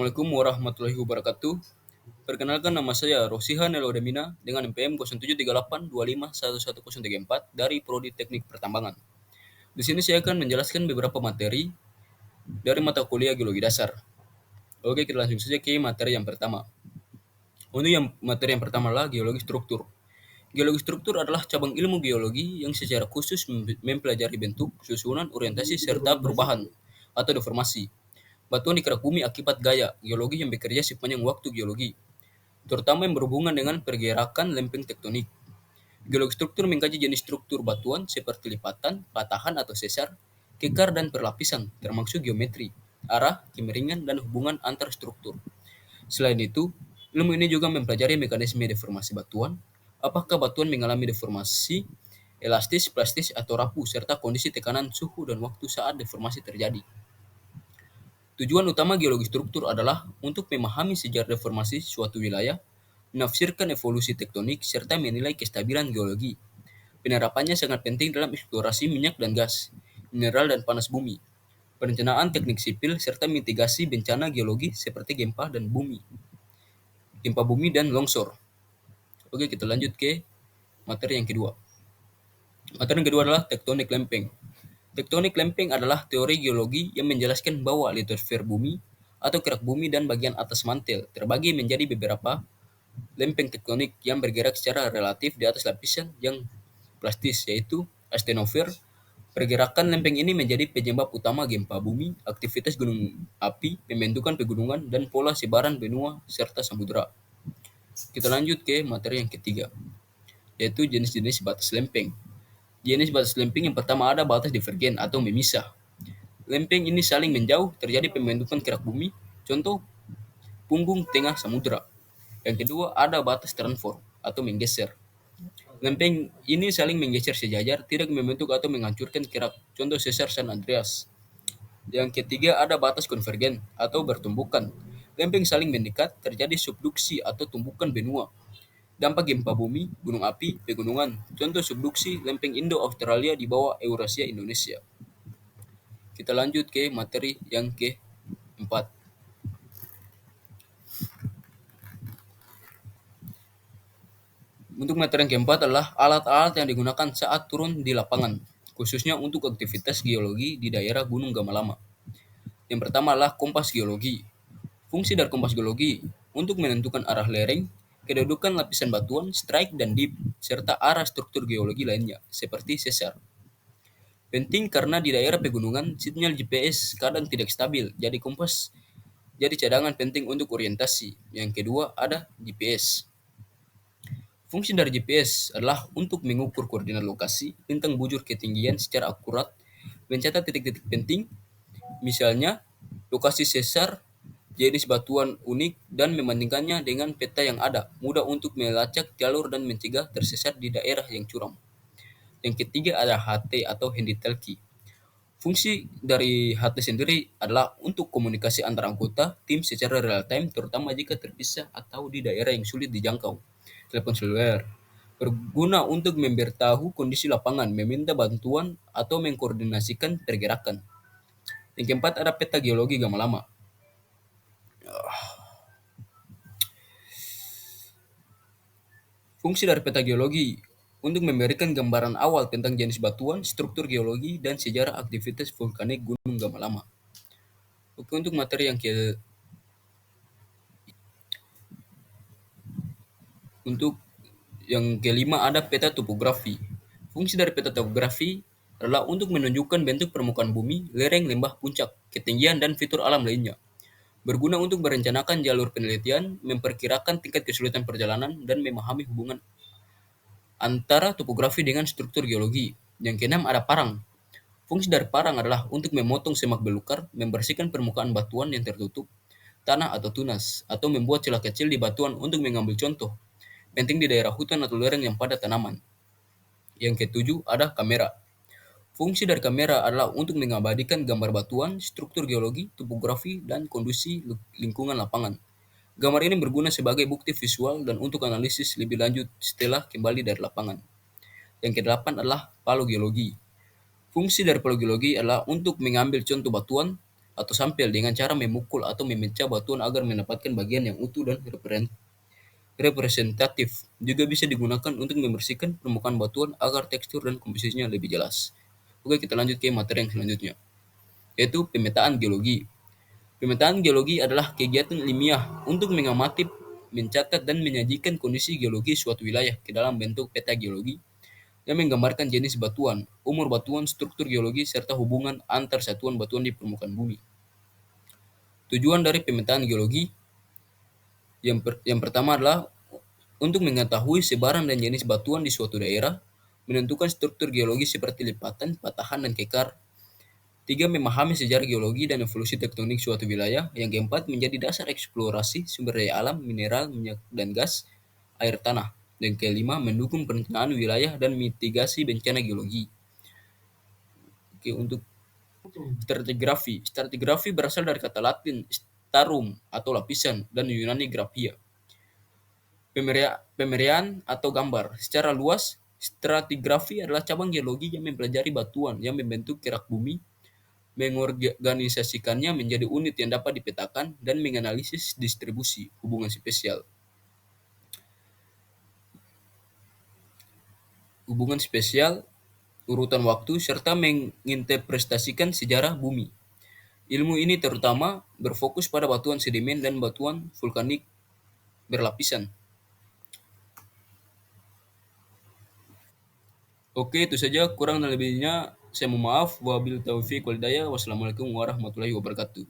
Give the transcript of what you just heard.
Assalamualaikum warahmatullahi wabarakatuh. Perkenalkan nama saya Rosihan Elodemina dengan NPM 0738251134 dari Prodi Teknik Pertambangan. Di sini saya akan menjelaskan beberapa materi dari mata kuliah Geologi Dasar. Oke, kita langsung saja ke materi yang pertama. Untuk materi yang pertama adalah geologi struktur. Geologi struktur adalah cabang ilmu geologi yang secara khusus mempelajari bentuk, susunan, orientasi, serta perubahan atau deformasi batuan di kerak bumi akibat gaya geologi yang bekerja sepanjang waktu geologi, terutama yang berhubungan dengan pergerakan lempeng tektonik. Geologi struktur mengkaji jenis struktur batuan seperti lipatan, patahan atau sesar, kekar dan perlapisan, termasuk geometri, arah, kemiringan, dan hubungan antar struktur. Selain itu, ilmu ini juga mempelajari mekanisme deformasi batuan, apakah batuan mengalami deformasi, elastis, plastis, atau rapuh, serta kondisi tekanan suhu dan waktu saat deformasi terjadi. Tujuan utama geologi struktur adalah untuk memahami sejarah deformasi suatu wilayah, menafsirkan evolusi tektonik, serta menilai kestabilan geologi. Penerapannya sangat penting dalam eksplorasi minyak dan gas, mineral dan panas bumi, perencanaan teknik sipil, serta mitigasi bencana geologi seperti gempa bumi dan longsor. Oke, kita lanjut ke materi yang kedua. Materi yang kedua adalah tektonik lempeng. Tektonik lempeng adalah teori geologi yang menjelaskan bahwa litosfer bumi atau kerak bumi dan bagian atas mantel terbagi menjadi beberapa lempeng tektonik yang bergerak secara relatif di atas lapisan yang plastis, yaitu astenosfer. Pergerakan lempeng ini menjadi penyebab utama gempa bumi, aktivitas gunung api, pembentukan pegunungan, dan pola sebaran benua serta samudera. Kita lanjut ke materi yang ketiga, yaitu jenis-jenis batas lempeng. Jenis batas lempeng yang pertama ada batas divergen atau memisah. Lempeng ini saling menjauh, terjadi pembentukan kerak bumi, contoh punggung tengah samudera. Yang kedua ada batas transform atau menggeser. Lempeng ini saling menggeser sejajar, tidak membentuk atau menghancurkan kerak, contoh sesar San Andreas. Yang ketiga ada batas konvergen atau bertumbukan. Lempeng saling mendekat, terjadi subduksi atau tumbukan benua. Dampak gempa bumi, gunung api, pegunungan. Contoh subduksi lempeng Indo-Australia di bawah Eurasia Indonesia. Kita lanjut ke materi yang keempat. Untuk materi yang keempat adalah alat-alat yang digunakan saat turun di lapangan, khususnya untuk aktivitas geologi di daerah Gunung Gamalama. Yang pertama adalah kompas geologi. Fungsi dari kompas geologi untuk menentukan arah lereng, kedudukan lapisan batuan, strike dan dip, serta arah struktur geologi lainnya, seperti sesar. Penting karena di daerah pegunungan, sinyal GPS kadang tidak stabil, jadi kompas jadi cadangan penting untuk orientasi. Yang kedua ada GPS. Fungsi dari GPS adalah untuk mengukur koordinat lokasi, bintang bujur ketinggian secara akurat, mencatat titik-titik penting, misalnya lokasi sesar, jenis batuan unik, dan membandingkannya dengan peta yang ada, mudah untuk melacak jalur dan mencegah tersesat di daerah yang curam. Yang ketiga ada HT atau Handy Talkie. Fungsi dari HT sendiri adalah untuk komunikasi antar anggota tim secara real time, terutama jika terpisah atau di daerah yang sulit dijangkau. Telepon seluler berguna untuk memberitahu kondisi lapangan, meminta bantuan, atau mengkoordinasikan pergerakan. Yang keempat ada peta geologi Gamalama. Fungsi dari peta geologi untuk memberikan gambaran awal tentang jenis batuan, struktur geologi, dan sejarah aktivitas vulkanik Gunung Gamalama. Oke, untuk materi untuk yang kelima ada peta topografi. Fungsi dari peta topografi adalah untuk menunjukkan bentuk permukaan bumi, lereng, lembah, puncak, ketinggian, dan fitur alam lainnya. Berguna untuk merencanakan jalur penelitian, memperkirakan tingkat kesulitan perjalanan, dan memahami hubungan antara topografi dengan struktur geologi. Yang keenam ada parang. Fungsi dari parang adalah untuk memotong semak belukar, membersihkan permukaan batuan yang tertutup, tanah atau tunas, atau membuat celah kecil di batuan untuk mengambil contoh. Penting di daerah hutan atau lereng yang padat tanaman. Yang ketujuh ada kamera. Fungsi dari kamera adalah untuk mengabadikan gambar batuan, struktur geologi, topografi, dan kondisi lingkungan lapangan. Gambar ini berguna sebagai bukti visual dan untuk analisis lebih lanjut setelah kembali dari lapangan. Yang kedelapan adalah paleogeologi. Fungsi dari paleogeologi adalah untuk mengambil contoh batuan, atau sampel dengan cara memukul atau memecah batuan agar mendapatkan bagian yang utuh dan representatif. Juga bisa digunakan untuk membersihkan permukaan batuan agar tekstur dan komposisinya lebih jelas. Oke, kita lanjut ke materi yang selanjutnya, yaitu pemetaan geologi. Pemetaan geologi adalah kegiatan ilmiah untuk mengamati, mencatat, dan menyajikan kondisi geologi suatu wilayah ke dalam bentuk peta geologi yang menggambarkan jenis batuan, umur batuan, struktur geologi, serta hubungan antar satuan batuan di permukaan bumi. Tujuan dari pemetaan geologi yang pertama adalah untuk mengetahui sebaran dan jenis batuan di suatu daerah, menentukan struktur geologi seperti lipatan, patahan, dan kekar. Tiga, memahami sejarah geologi dan evolusi tektonik suatu wilayah. Yang keempat, menjadi dasar eksplorasi sumber daya alam, mineral, minyak, dan gas, air tanah. Dan kelima, mendukung perencanaan wilayah dan mitigasi bencana geologi. Oke, untuk stratigrafi. Stratigrafi berasal dari kata Latin starum atau lapisan dan Yunani graphia, pemerian atau gambar. Secara luas, stratigrafi adalah cabang geologi yang mempelajari batuan yang membentuk kerak bumi, mengorganisasikannya menjadi unit yang dapat dipetakan, dan menganalisis distribusi hubungan spesial, urutan waktu, serta menginterpretasikan sejarah bumi. Ilmu ini terutama berfokus pada batuan sedimen dan batuan vulkanik berlapisan. Oke, itu saja, kurang dan lebihnya saya mohon maaf. Wabil taufiq wal hidayah. Wassalamualaikum warahmatullahi wabarakatuh.